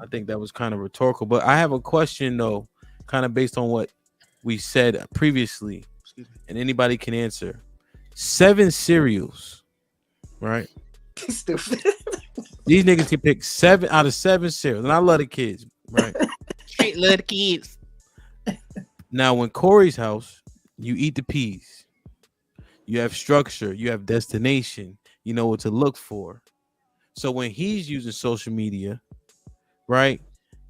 I think that was kind of rhetorical, but I have a question though, kind of based on what we said previously, and anybody can answer. 7 cereals, right? Stupid. These niggas can pick 7 out of 7 cereals, and I love the kids, right? Straight little kids. Now, when Corey's house, you eat the peas. You have structure. You have destination. You know what to look for. So when he's using social media, right?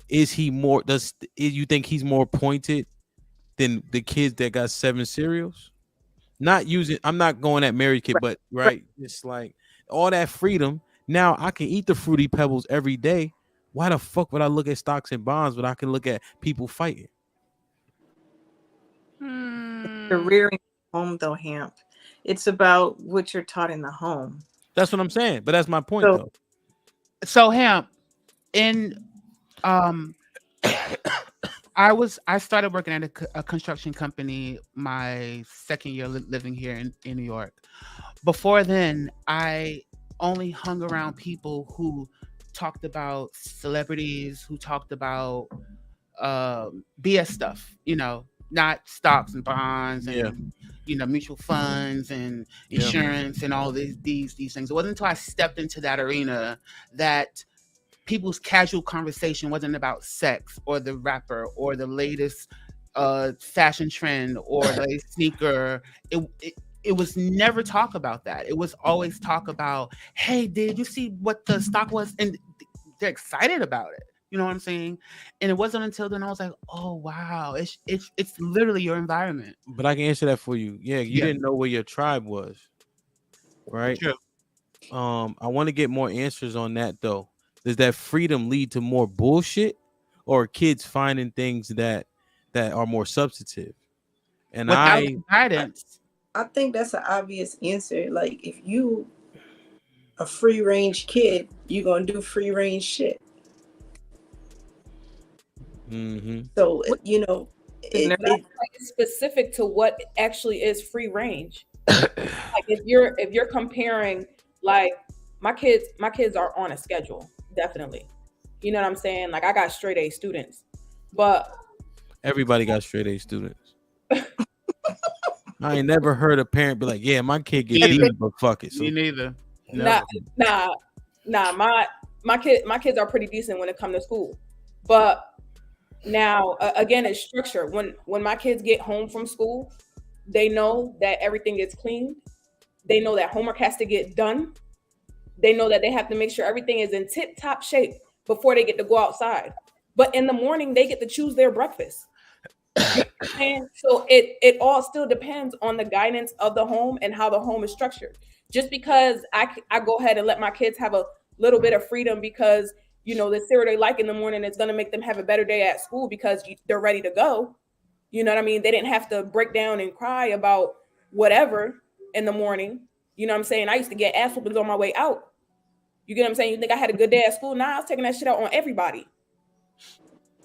Is he more? You think he's more pointed than the kids that got 7 cereals? Not using. I'm not going at married kid, but right, it's like all that freedom. Now I can eat the fruity pebbles every day. Why the fuck would I look at stocks and bonds when I can look at people fighting? The rearing home, though, Hamp. It's about what you're taught in the home. That's what I'm saying. But that's my point, So- though. So Hamp, in I started working at a construction company my second year living here in New York. Before then, I only hung around people who talked about celebrities, who talked about BS stuff, not stocks and bonds and mutual funds and insurance and all these things. It wasn't until I stepped into that arena that people's casual conversation wasn't about sex or the rapper or the latest fashion trend or the latest sneaker. It was never talk about that. It was always talk about, hey, did you see what the stock was? And they're excited about it. You know what I'm saying? And it wasn't until then I was like, oh wow, it's literally your environment. But I can answer that for you. Yeah, you didn't know where your tribe was, right? True. I want to get more answers on that though. Does that freedom lead to more bullshit, or kids finding things that are more substantive? And without guidance, I think that's an obvious answer. Like if you a free range kid, you're gonna do free range shit. Mm-hmm. So it's specific to what actually is free range. Like if you're comparing, like my kids are on a schedule, definitely. You know what I'm saying? Like I got straight A students, but everybody got straight A students. I ain't never heard a parent be like, "Yeah, my kid get D's, but fuck it." So me neither. Nah. My kids are pretty decent when it comes to school, but now again, it's structure. When my kids get home from school, they know that everything gets cleaned. They know that homework has to get done. They know that they have to make sure everything is in tip-top shape before they get to go outside. But in the morning, they get to choose their breakfast. And so it all still depends on the guidance of the home and how the home is structured. Just because I go ahead and let my kids have a little bit of freedom because the cereal they like in the morning is going to make them have a better day at school because they're ready to go. You know what I mean? They didn't have to break down and cry about whatever in the morning. You know what I'm saying? I used to get ass whoopings on my way out. You get what I'm saying? You think I had a good day at school? Nah, I was taking that shit out on everybody.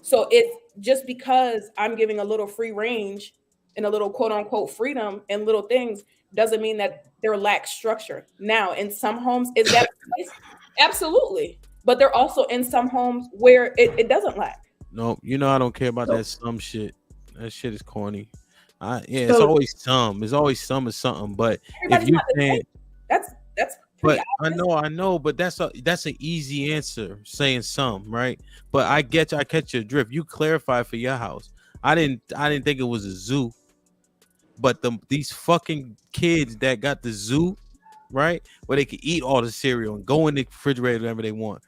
So it's just because I'm giving a little free range and a little quote unquote freedom and little things doesn't mean that there lacks structure. Now, in some homes, is that the case? Absolutely. But there also in some homes where it doesn't lack. No, I don't care about that some shit. That shit is corny. It's always some. There's always some of something. But if you can't, that's. But I know. But that's an easy answer, saying some, right? But I catch your drift. You clarify for your house. I didn't think it was a zoo. But these fucking kids that got the zoo, right, where they can eat all the cereal and go in the refrigerator whenever they want.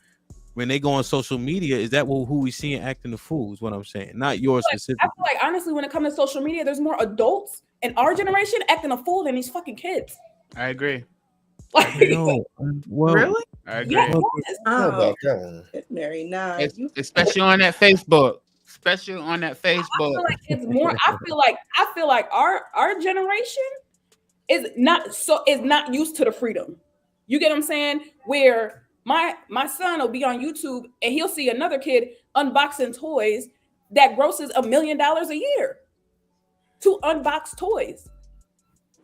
When they go on social media, is that who we seeing acting the fool? Is what I'm saying, not yours specifically. I feel like honestly, when it comes to social media, there's more adults in our generation acting a fool than these fucking kids. I agree. No, really? I agree. Yes. Mary, nah. Especially on that Facebook. Especially on that Facebook. I feel like it's more. I feel like our generation is not used to the freedom. You get what I'm saying? Where my son will be on YouTube and he'll see another kid unboxing toys that grosses $1 million a year to unbox toys.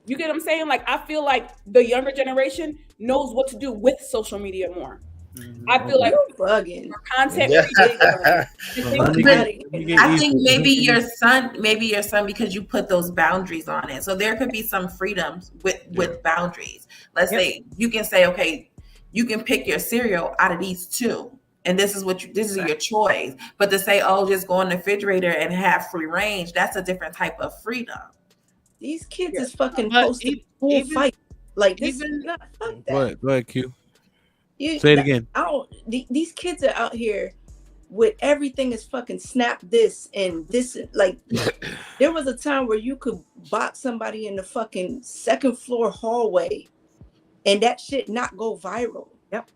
You get what I'm saying? Like I feel like the younger generation knows what to do with social media more. I feel like You bugging. for content Yeah. creators, Let me Outta get, here. let me get I Issa. think Let me maybe get your son, because you put those boundaries on it. So there could be some freedoms with boundaries. Let's say you can say, okay, you can pick your cereal out of these two, and this is this is your choice. But to say, oh, just go in the refrigerator and have free range, that's a different type of freedom. These kids is fucking But posting full even fight. Like this, even nah, fuck Go that. ahead. Go ahead, Q. You, Say it again. I don't. These kids are out here with everything is fucking snap this and this. Like there was a time where you could box somebody in the fucking second floor hallway, and that shit not go viral. Yep.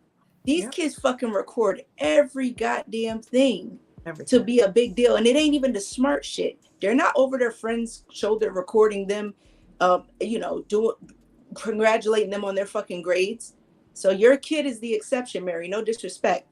These Yep. kids fucking record every goddamn thing Everything. to be a big deal, and it ain't even the smart shit. They're not over their friends' shoulder recording them, doing congratulating them on their fucking grades. So your kid is the exception, Mary. No disrespect.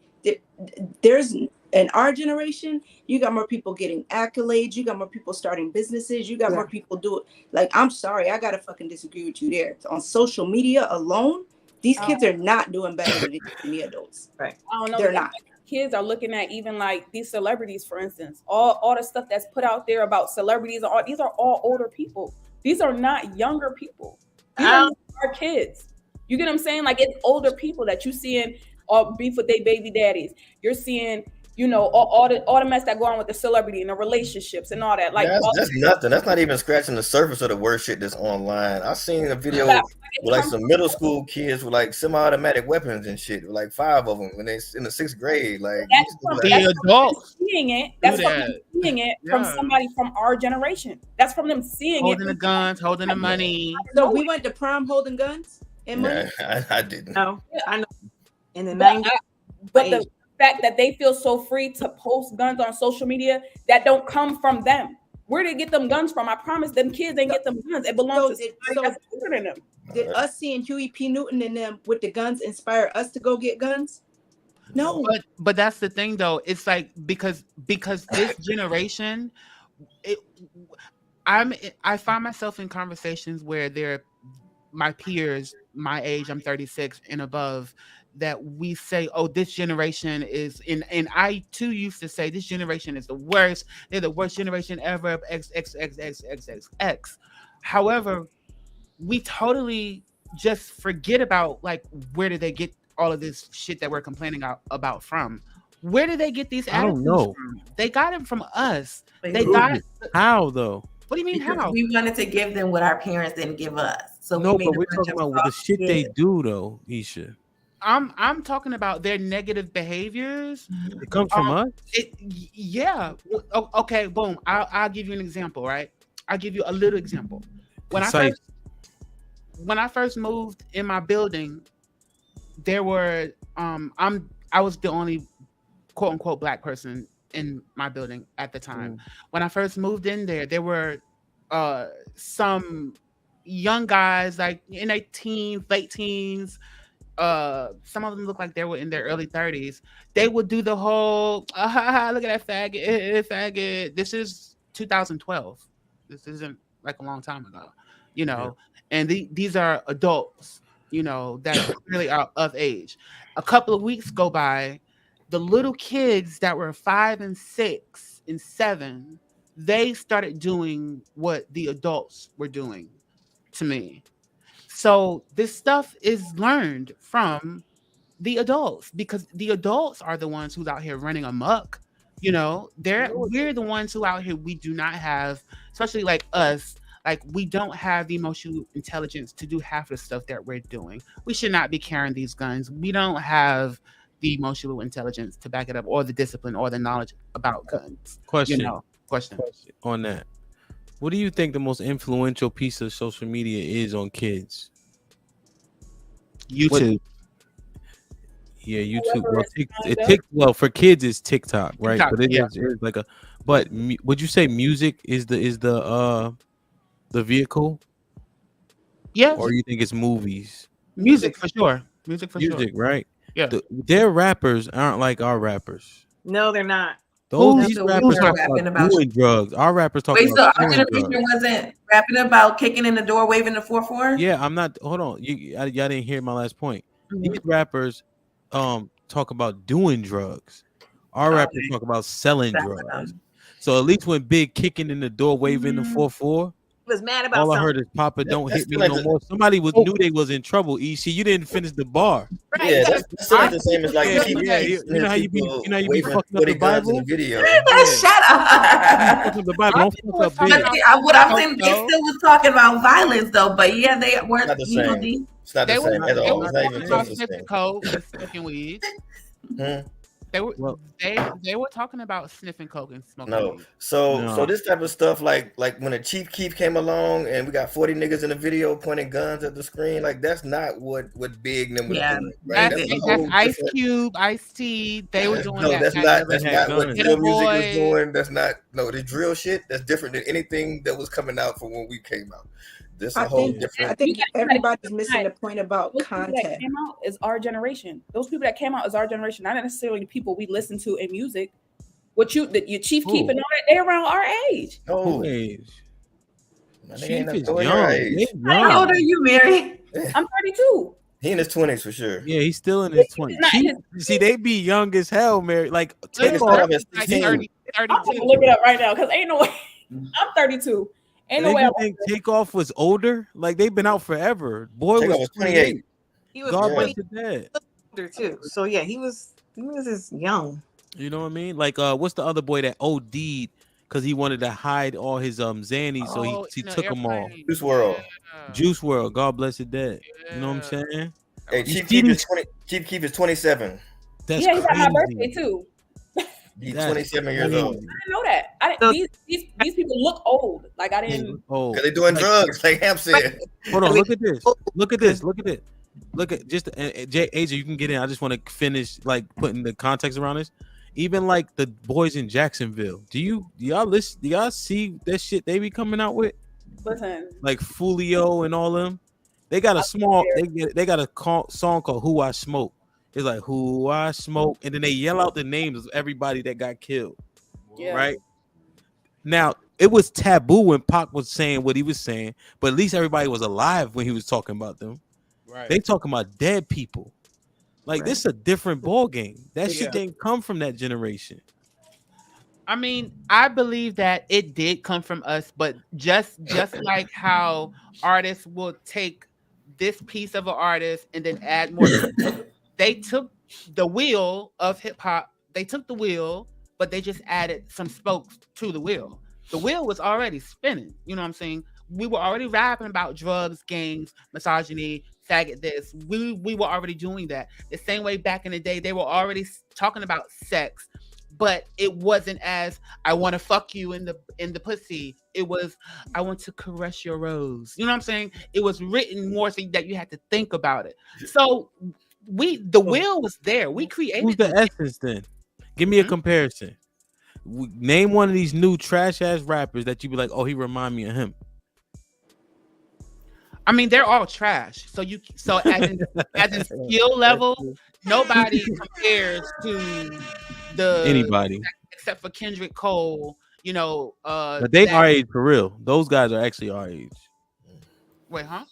There's in our generation, you got more people getting accolades. You got more people starting businesses. You got more people do it. Like, I'm sorry, I gotta fucking disagree with you there. On social media alone, these kids are not doing better than the adults. Right. I don't know. They're not. Kids are looking at even like these celebrities, for instance, all the stuff that's put out there about celebrities. These are all older people. These are not younger people. These are our kids. You get what I'm saying? Like it's older people that you seeing all beef with their baby daddies. You're seeing, all the mess that go on with the celebrity and the relationships and all that. Like that's nothing. That's not even scratching the surface of the worst shit that's online. I seen a video with like some middle school kids with like semi-automatic weapons and shit, with like 5 of them when they in the 6th grade. Like the adults seeing it. That's from them seeing it from somebody from our generation. That's from them seeing holding it. the guns, holding the money. So we went to prom holding guns and money. I didn't. No, I know. In the 90s. But the fact that they feel so free to post guns on social media, that don't come from them. Where did they get them guns from? I promise them kids ain't get them guns. It belongs to somebody that's older than them. Did us seeing Huey P. Newton and them with the guns inspire us to go get guns? No. But that's the thing though. It's like because this generation, I find myself in conversations where they're my peers, my age, I'm 36 and above, that we say, oh, this generation is and I too used to say this generation is the worst. They're the worst generation ever. XXXXXXX. However, we totally just forget about like where did they get all of this shit that we're complaining about from? Where did they get these attitudes from? They got it from us. They got how though? What do you mean how? We wanted to give them what our parents didn't give us. So no, but we're talking about the shit they do though, Isha. I'm talking about their negative behaviors. It comes from us. Yeah. Okay. Boom. I'll give you an example. Right. I'll give you a little example. When I first moved in my building, there were I was the only quote unquote black person in my building at the time. When I first moved in there were some young guys like in their teens, late teens. Some of them look like they were in their early 30s. They would do the whole look at that faggot. This is 2012. This isn't like a long time ago, and these are adults, that really are of age. A couple of weeks go by, the little kids that were 5 and 6 and 7, they started doing what the adults were doing to me. So this stuff is learned from the adults because the adults are the ones who's out here running amok. We're the ones who out here, we do not have, especially like us, like we don't have the emotional intelligence to do half the stuff that we're doing. We should not be carrying these guns. We don't have the emotional intelligence to back it up, or the discipline or the knowledge about guns. Question on that. What do you think the most influential piece of social media is on kids? YouTube. Yeah, YouTube. Well, for kids, it's TikTok, right? TikTok, but it's like a. But would you say music is the vehicle? Yes. Or you think it's movies? Music for sure. Music, right? Yeah. Their rappers aren't like our rappers. No, they're not. These rappers talk about doing drugs. Our rappers talk about our generation wasn't rapping about kicking in the door, waving the 4-4? Yeah, I'm not. Hold on, y'all didn't hear my last point. These rappers, talk about doing drugs. Our rappers talk about selling That's drugs. So at least when Big kicking in the door, waving the 4-4, Was mad about all I something. heard is "Papa, don't That's hit me still no ain't more." Somebody was knew they was in trouble. EC, you didn't finish the bar. Right? Yeah, You gotta, that's still ain't the same as like Yeah, Chief yeah, Keef you know how you be, people you know how you be waving fucking up 40 the guns in the Bible. video. Yeah, Shut up. fucking up the Bible. Our Don't people fuck was up talking Big. about What I'm coke, saying, they though. still was talking about violence though, but yeah, they were, It's not the you know, same. It's not the They was same at they all. was It's not talking even about close to the sniffing same. coke and smoking weed. Hmm? They were Well, they were talking about sniffing coke and smoking No. weed. So no. this type of stuff, like when a Chief Keef came along and we got 40 niggas in the video pointing guns at the screen, like that's not what Big and them was yeah, doing, right? That's That's a that's whole Ice different. Cube, Ice T. They were doing that That's back not then. Never had what guns. drill Little music was boy. doing. That's not the drill shit. That's different than anything that was coming out from when we came out. This a I whole think different. I think everybody's missing the point about Those people that context. came out is our generation. Those people that came out is our generation, not necessarily the people we listen to in music. Your Chief Keef and all that, they around our age. No, Who age? my nigga ain't Chief not is nowhere near our young. age. They How young. old are you, Mary? I'm 32. He in his 20s for sure. Yeah, he's still in his 20s. not Chief, his- see, they be young as hell, Mary. Like Nigga Takeoff. started off at Like 16. 30, I'm gonna 32. look it up right now because ain't no way. I'm 32. Ain't no way. Niggas think Takeoff was older. Like they've been out forever. Boy Takeoff was was 28. he was God Yeah. bless his dad. older too. So yeah, he was just young. You know what I mean? Like what's the other boy that OD'd because he wanted to hide all his Zannies, so he in the took them all. airplane. Juice WRLD. Yeah. Juice World, God bless his dad. You know what I'm saying? Hey, You Chief see Keef is these- 20. Chief Keef is 27. That's Yeah, he got my crazy. birthday too. He's That's 27 years old. crazy. I didn't know that. These people look old. Like I didn't. Oh, Because they doing like, drugs, like Ham said. hold on, look at this. Look at this. Look at it. Look at just AJ, you can get in. I just want to finish like putting the context around this. Even like the boys in Jacksonville. Do y'all listen? Do y'all see that shit they be coming out with? Listen, Like Fulio and all them. They got a small. They got a song called "Who I Smoke." It's like "Who I Smoke," and then they yell out the names of everybody that got killed. yeah. Right now, it was taboo when Pac was saying what he was saying, but at least everybody was alive when he was talking about them. Right. They talking about dead people. Like this is a different ball game. That shit didn't come from that generation. I mean, I believe that it did come from us, but just like how artists will take this piece of an artist and then add more. They took the wheel of hip hop. They took the wheel, but they just added some spokes to the wheel. The wheel was already spinning. You know what I'm saying? We were already rapping about drugs, gangs, misogyny, faggot this. We were already doing that. The same way back in the day, they were already talking about sex, but it wasn't as I want to fuck you in the pussy. It was I want to caress your rose. You know what I'm saying? It was written more so that you had to think about it. So the wheel was there. We created. Who's the essence then? Give me a comparison. Name one of these new trash ass rappers that you be like, oh, he remind me of him. I mean, they're all trash. So as in skill level, nobody compares to Anybody except for Kendrick Cole. You know, but they our age for real. Those guys are actually our age. Wait, huh?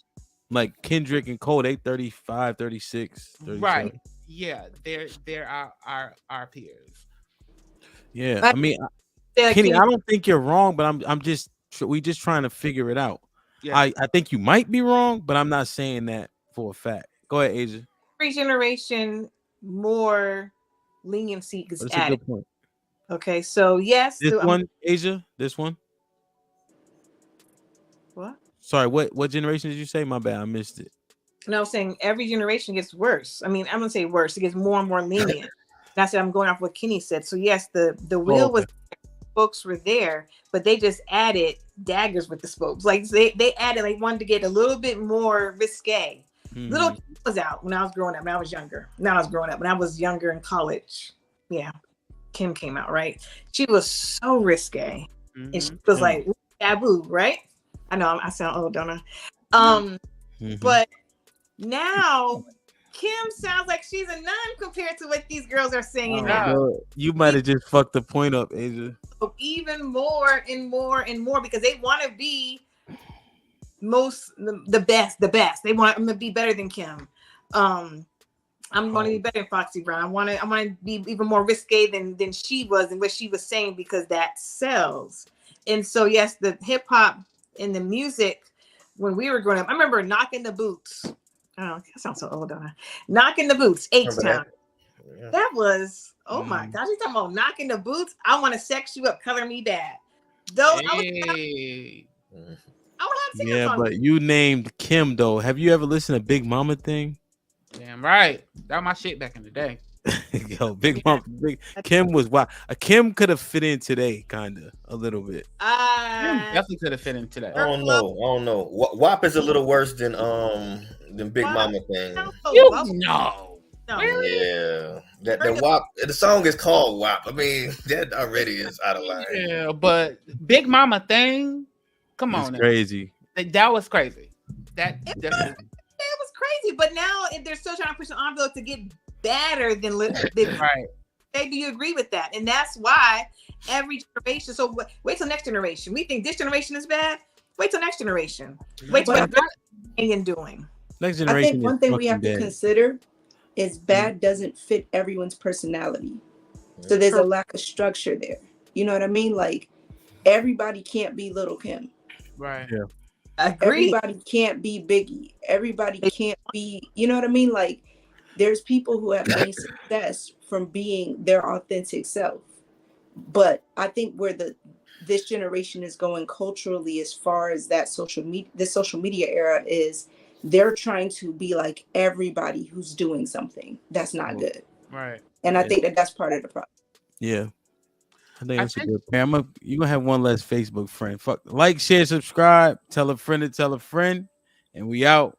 Like Kendrick and Cole, they 35, 36, 37. Right. Yeah, they're our peers. Yeah, I mean, Kenny, I don't think you're wrong, but we just trying to figure it out. Yeah. I think you might be wrong, but I'm not saying that for a fact. Go ahead, Asia. Every generation, more leniency is That's a added. good point. Okay, so yes, This one, Asia, this one. What? Sorry, what generation did you say? My bad, I missed it. No, I'm saying every generation gets worse. I mean, I'm gonna say worse. It gets more and more lenient. That's what I'm going off what Kenny said. So yes, the wheel was spokes were there, but they just added daggers with the spokes. Like they added, like wanted to get a little bit more risque. Little Kim was out when I was growing up. When I was younger. Now I was growing up. When I was younger in college. Yeah. Kim came out, right? She was so risque. And she was like taboo, right? I know I sound old, don't I? But now Kim sounds like she's a nun compared to what these girls are singing now. Bro, you might have just fucked the point up, Asia. So even more and more and more because they want to be the best. They want them to be better than Kim. I'm going to be better than Foxy Brown. I want to be even more risque than she was and what she was saying, because that sells. And so yes, the hip hop and the music when we were growing up, I remember Knocking the Boots. Oh, that sounds so old, don't I? Knocking the Boots, H-Town. That was, oh my gosh, you talking about Knocking the Boots? I want to sex you up, color me bad. Though I would have to yeah, but you named Kim though. Have you ever listened to Big Mama thing? Damn right. That was my shit back in the day. Yo, Big Mama, Kim was wild. Kim could have fit in today, kind of a little bit. Kim definitely could have fit in today. I don't know. WAP is a little worse than Big Mama thing. No. Yeah, that WAP. The song is called WAP. I mean, that already is out of line. Yeah, but Big Mama thing, come on, crazy. That was crazy. That definitely. It was crazy, but now they're still trying to push the envelope to get better than right. Hey, do you agree with that? And that's why every generation. So wait till next generation. We think this generation is bad. Wait till next generation. Wait till what doing. Next generation. I think one thing we have to consider is bad doesn't fit everyone's personality. So there's a lack of structure there. You know what I mean? Like everybody can't be Little Kim. Right. Yeah. Everybody can't be Biggie. Everybody can't be, you know what I mean? Like there's people who have made success from being their authentic self. But I think where this generation is going culturally, as far as that this social media era, is they're trying to be like everybody who's doing something. That's not good. Right. And I think that's part of the problem. Yeah. I think that's a good pair. You're gonna have one less Facebook friend. Fuck, like, share, subscribe, tell a friend to tell a friend, and we out.